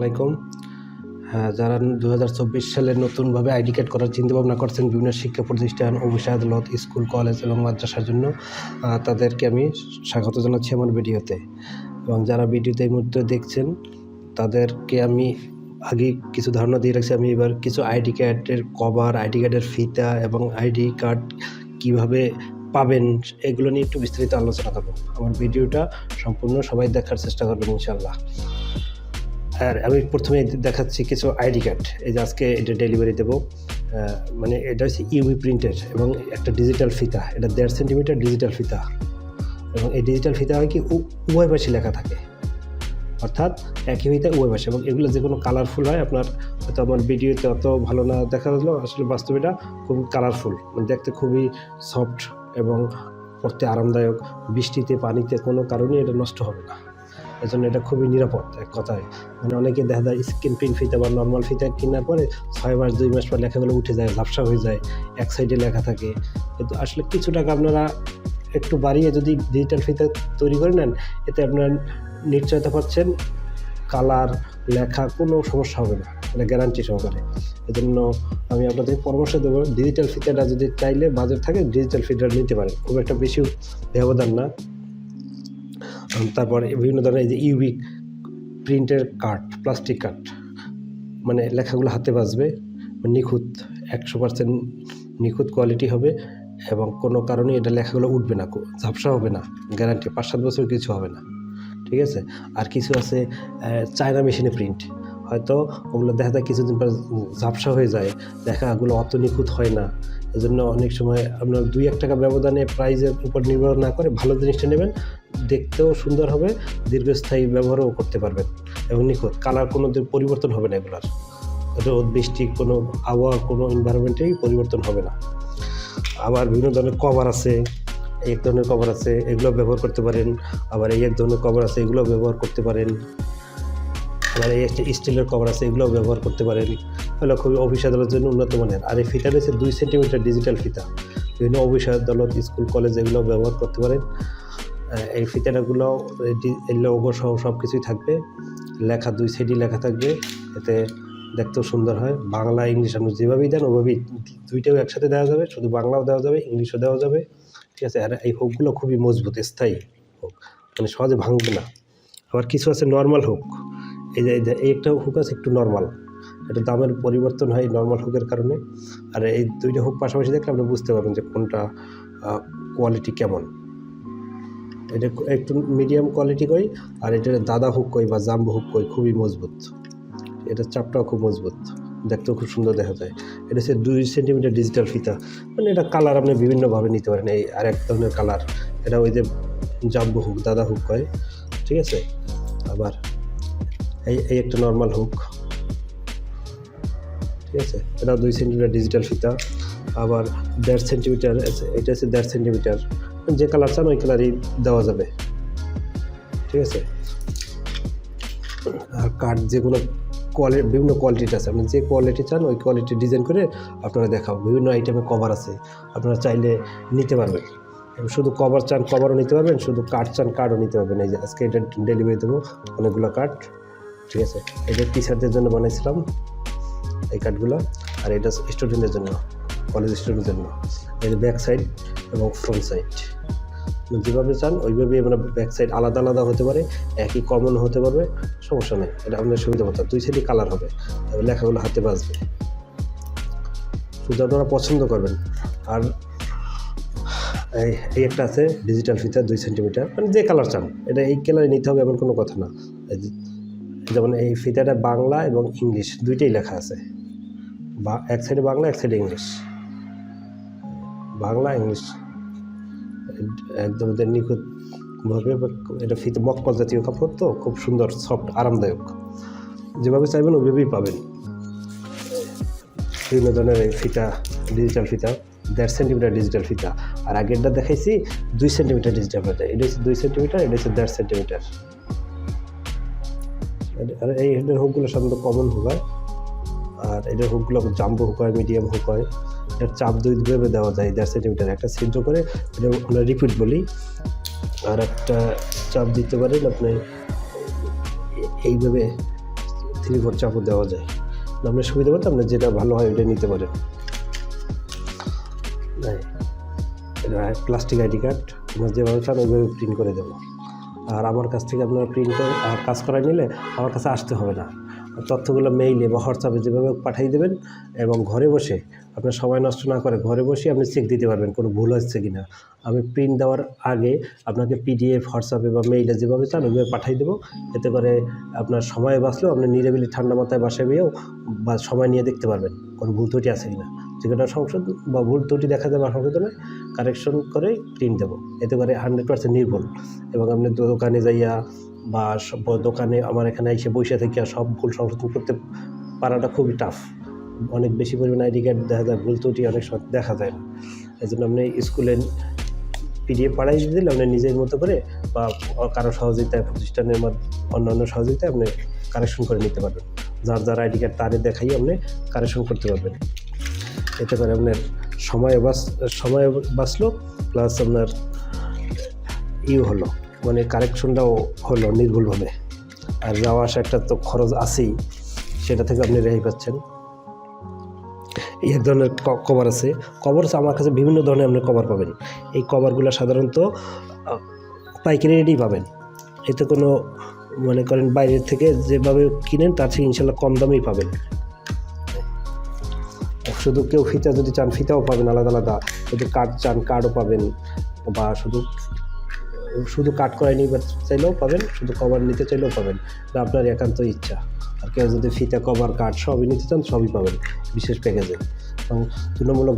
আলাইকুম। হ্যাঁ, যারা 2024 সালে নতুনভাবে আইডি কার্ড করার চিন্তাভাবনা করছেন বিভিন্ন শিক্ষা প্রতিষ্ঠান, অফিস আদালত, স্কুল, কলেজ এবং মাদ্রাসার জন্য, তাদেরকে আমি স্বাগত জানাচ্ছি আমার ভিডিওতে। এবং যারা ভিডিওতে এই মুহূর্তে দেখছেন তাদেরকে আমি আগে কিছু ধারণা দিয়ে রাখছি। আমি এবার কিছু আইডি কার্ডের কভার, আইডি কার্ডের ফিতা এবং আইডি কার্ড কীভাবে পাবেন এগুলো নিয়ে একটু বিস্তারিত আলোচনা করব। আমার ভিডিওটা সম্পূর্ণ সবাই দেখার চেষ্টা করবেন ইনশাআল্লাহ। আর আমি প্রথমে দেখাচ্ছি কিছু আইডি কার্ড। এই যে আজকে এটা ডেলিভারি দেবো, মানে এটা হচ্ছে ইউভি প্রিন্টের এবং একটা ডিজিটাল ফিতা। এটা 1.5 সেন্টিমিটার ডিজিটাল ফিতা এবং এই ডিজিটাল ফিতা হয় কি উভয় পাশে লেখা থাকে, অর্থাৎ একই ফিতা উভয় পাশে, এবং এগুলো যে কোনো কালারফুল হয়। আপনার হয়তো আমার ভিডিওতে অত ভালো না দেখা গেলেও আসলে বাস্তবে এটা খুবই কালারফুল, মানে দেখতে খুবই সফট এবং পড়তে আরামদায়ক। বৃষ্টিতে পানিতে কোনো কারণেই এটা নষ্ট হবে না, এজন্য এটা খুবই নিরাপদ। এক কথায় মানে অনেকে দেখা যায় স্ক্রিন প্রিন্ট ফিতা বা নর্মাল ফিতা কেনার পরে 6 মাস 2 মাস পর লেখাগুলো উঠে যায়, ঝাপসা হয়ে যায়, এক সাইডে লেখা থাকে। কিন্তু আসলে কিছু টাকা আপনারা একটু বাড়িয়ে যদি ডিজিটাল ফিতা তৈরি করে নেন, এতে আপনার নিশ্চয়তা পাচ্ছেন কালার লেখা কোনো সমস্যা হবে না, এটা গ্যারান্টি সহকারে। এজন্য আমি আপনাদের পরামর্শ দেবো, ডিজিটাল ফিতাটা যদি চাইলে বাজার থাকে ডিজিটাল ফিতাটা নিতে পারেন, খুব একটা বেশি ব্যবধান না। তারপর বিভিন্ন ধরনের এই যে ইউভি প্রিন্টের কার্ড, প্লাস্টিক কার্ড, মানে লেখাগুলো হাতে বাজবে, নিখুঁত 100% নিখুঁত কোয়ালিটি হবে এবং কোনো কারণে এটা লেখাগুলো উঠবে না, ঝাপসা হবে না, গ্যারান্টি 5-7 বছর কিছু হবে না, ঠিক আছে। আর কিছু আছে চায়না মেশিনে প্রিন্ট, হয়তো ওগুলো দেখা যায় কিছুদিন পর ঝাপসা হয়ে যায়, লেখাগুলো অত নিখুঁত হয় না। এজন্য অনেক সময় আপনার 2-1 টাকা ব্যবধানে প্রাইজের উপর নির্ভর না করে ভালো জিনিসটা নেবেন, দেখতেও সুন্দর হবে, দীর্ঘস্থায়ী ব্যবহারও করতে পারবেন এবং নিখুঁত। কালার কোনো পরিবর্তন হবে না এগুলার, রোদ বৃষ্টি কোনো আবহাওয়া কোনো এনভায়রনমেন্টেই পরিবর্তন হবে না। আবার বিভিন্ন ধরনের কভার আছে, এক ধরনের কভার আছে, এগুলো ব্যবহার করতে পারেন। আবার এই এক ধরনের কভার আছে, এগুলো ব্যবহার করতে পারেন। আবার এই একটা স্টিলের কভার আছে, এগুলোও ব্যবহার করতে পারেন। এগুলো খুবই অফিস আদালতের জন্য উন্নত মানের। আর এই ফিতা রয়েছে 2 সেন্টিমিটার ডিজিটাল ফিতা, বিভিন্ন অফিস আদালত, স্কুল, কলেজ এগুলো ব্যবহার করতে পারেন। এই ফিতাটাগুলো লোগো সহ সব কিছুই থাকবে, লেখা 2 সাইডই লেখা থাকবে, এতে দেখতেও সুন্দর হয়। বাংলা ইংলিশ আপনি যেভাবেই দেন ওভাবেই দুইটাও একসাথে দেওয়া যাবে, শুধু বাংলাও দেওয়া যাবে, ইংলিশও দেওয়া যাবে, ঠিক আছে। আর এই হুকগুলো খুবই মজবুত, স্থায়ী হুক, মানে সহজে ভাঙবে না। আবার কিছু আছে নর্মাল হুক, এই যে এই একটা হুক আছে একটু নর্মাল, এটা দামের পরিবর্তন হয় নর্মাল হুকের কারণে। আর এই দুইটা হুক পাশাপাশি দেখলে আপনি বুঝতে পারবেন যে কোনটা কোয়ালিটি কেমন। এটা একটু মিডিয়াম কোয়ালিটি কই, আর এটা দাদা হুক কই বা জাম্বো হুক কই, খুবই মজবুত। এটার চাপটাও খুব মজবুত, দেখতেও খুব সুন্দর দেখা যায়। এটা হচ্ছে 2 সেন্টিমিটার ডিজিটাল ফিতা, মানে এটা কালার আপনি বিভিন্নভাবে নিতে পারেন। এই আরেক ধরনের কালার, এটা ওই যে জাম্বো হুক, দাদা হুক কয়, ঠিক আছে। আবার এই একটা নর্মাল হুক, ঠিক আছে, এটাও 2 সেন্টিমিটার ডিজিটাল ফিতা। আবার 1.5 সেন্টিমিটার আছে, এটা হচ্ছে 1.5 সেন্টিমিটার, যে কালার চান ওই কালারই দেওয়া যাবে, ঠিক আছে। আর কার্ড যেগুলো বিভিন্ন কোয়ালিটির আছে, আপনি যে কোয়ালিটি চান ওই কোয়ালিটি ডিজাইন করে আপনারা দেখাবো। বিভিন্ন আইটেমের কভার আছে, আপনারা চাইলে নিতে পারবেন। শুধু কভার চান কভারও নিতে পারবেন, শুধু কার্ড চান কার্ডও নিতে পারবেন। এই যে আজকে এটা ডেলিভারি দেবো অনেকগুলো কার্ড, ঠিক আছে। এটা টিচারদের জন্য বানাইছিলাম এই কার্ডগুলো, আর এটা স্টুডেন্টদের জন্য, কলেজ স্টুডেন্টের জন্য। এই যে ব্যাক সাইড এবং ফ্রন্ট সাইড যেভাবে চান ওইভাবেই আপনার ব্যাক সাইড আলাদা আলাদা হতে পারে, একই কমন হতে পারবে, সমস্যা নেই, এটা আপনার সুবিধা মতো 2 সাইডই কালার হবে, লেখাগুলো হাতে বাজবে, শুধু আপনারা পছন্দ করবেন। আর এই একটা আছে ডিজিটাল ফিতা 2 সেন্টিমিটার, মানে যে কালার চান এটা এই কালারে নিতে হবে এমন কোনো কথা না। যেমন এই ফিতাটা বাংলা এবং ইংলিশ দুইটাই লেখা আছে, এক সাইডে বাংলা এক সাইডে ইংলিশ, বাংলা ইংলিশ একদম নিখুঁতভাবে। এটা ফিতা মকমল জাতীয় কাপড়, তো খুব সুন্দর, সফট, আরামদায়ক, যেভাবে চাইবেন ওইভাবেই পাবেন। বিভিন্ন ধরনের এই ফিতা, ডিজিটাল ফিতা 1.5 সেন্টিমিটার ডিজিটাল ফিতা। আর আগেরটা দেখাইছি 2 সেন্টিমিটার ডিজিটাল ফিতা, এটা হচ্ছে 2 সেন্টিমিটার, এটা হচ্ছে 1.5 সেন্টিমিটার। আর এই হেডের হুকগুলো সাধারণত কমন হুক হয়, আর এটার হুকগুলো জাম্বো হুক হয়, মিডিয়াম হুক হয়। এটার চাপ 2ভাবে দেওয়া যায়, 1.5 সেন্টিমিটার একটা ছিদ্র করে, এটা আমরা রিপিট বলি। আর একটা চাপ দিতে পারেন আপনি এইভাবে 3/4 চাপও দেওয়া যায়। আপনার সুবিধা মতো আপনার যেটা ভালো হয় ওটা নিতে পারেন। এটা প্লাস্টিক আইডি কার্ড, আপনার যেভাবে চান ওইভাবে প্রিন্ট করে দেবো। আর আমার কাছ থেকে আপনারা প্রিন্ট করে আর কাজ করায় নিলে আমার কাছে আসতে হবে না, তথ্যগুলো মেইলে বা হোয়াটসঅ্যাপে যেভাবে পাঠিয়ে দেবেন এবং ঘরে বসে আপনার সময় নষ্ট না করে ঘরে বসে আপনি চেক দিতে পারবেন কোনো ভুল হচ্ছে কি না। আমি প্রিন্ট দেওয়ার আগে আপনাকে PDF হোয়াটসঅ্যাপে বা মেইলে যেভাবে চান ওইভাবে পাঠিয়ে দেবো। এতে করে আপনার সময় বাঁচলেও আপনি নিরিবিলি ঠান্ডা মাথায় বাসায় গিয়েও বা সময় নিয়ে দেখতে পারবেন কোনো ভুল ত্রুটি আছে কি না। যেটা সংশোধন বা ভুল ত্রুটি দেখা যাবে সংশোধনে কারেকশন করে প্রিন্ট দেবো। এতে করে 100% নির্ভুল এবং আপনি দোকানে যাইয়া বা দোকানে আমার এখানে এসে বসে থেকে সব ভুল সংশোধন করতে পারাটা খুবই টাফ। অনেক বেশি পরিমাণে আইডি কার্ড দেখা যায়, ভুল ত্রুটি অনেক সময় দেখা যায় না। এই জন্য আপনি স্কুলে PDF পাঠাই দিলে আপনি নিজের মতো করে বা কারো সহযোগিতায় প্রতিষ্ঠানের অন্যান্য সহযোগিতায় আপনি কারেকশন করে নিতে পারবেন। যার আইডি কার্ড তারে দেখাই আপনি কারেকশন করতে পারবেন। এতে করে আপনার সময় বাঁচলো প্লাস আপনার হলো মানে কারেকশনটাও হলো নির্ভুলভাবে। আর যাওয়া আসা একটা তো খরচ আছেই, সেটা থেকে আপনি রেহাই পাচ্ছেন। এই এক ধরনের কভার আছে আমার কাছে বিভিন্ন ধরনের আপনি কভার পাবেন। এই কভারগুলো সাধারণত পাইকারি রেটেই পাবেন। এতে কোনো মনে করেন বাইরের থেকে যেভাবে কিনেন তার থেকে ইনশাল্লাহ কম দামেই পাবেন। শুধু কেউ ফিতা যদি চান ফিতাও পাবেন আলাদা আলাদা, যদি কার্ড চান কার্ডও পাবেন, বা শুধু কাট করাই নিতে চাইলেও পাবেন, শুধু কভার নিতে চাইলেও পাবেন। এটা আপনার একান্ত ইচ্ছা। আর কেউ যদি ফিতা কভার কাট সবই নিতে চান সবই পাবেন বিশেষ প্যাকেজে এবং তুলনামূলক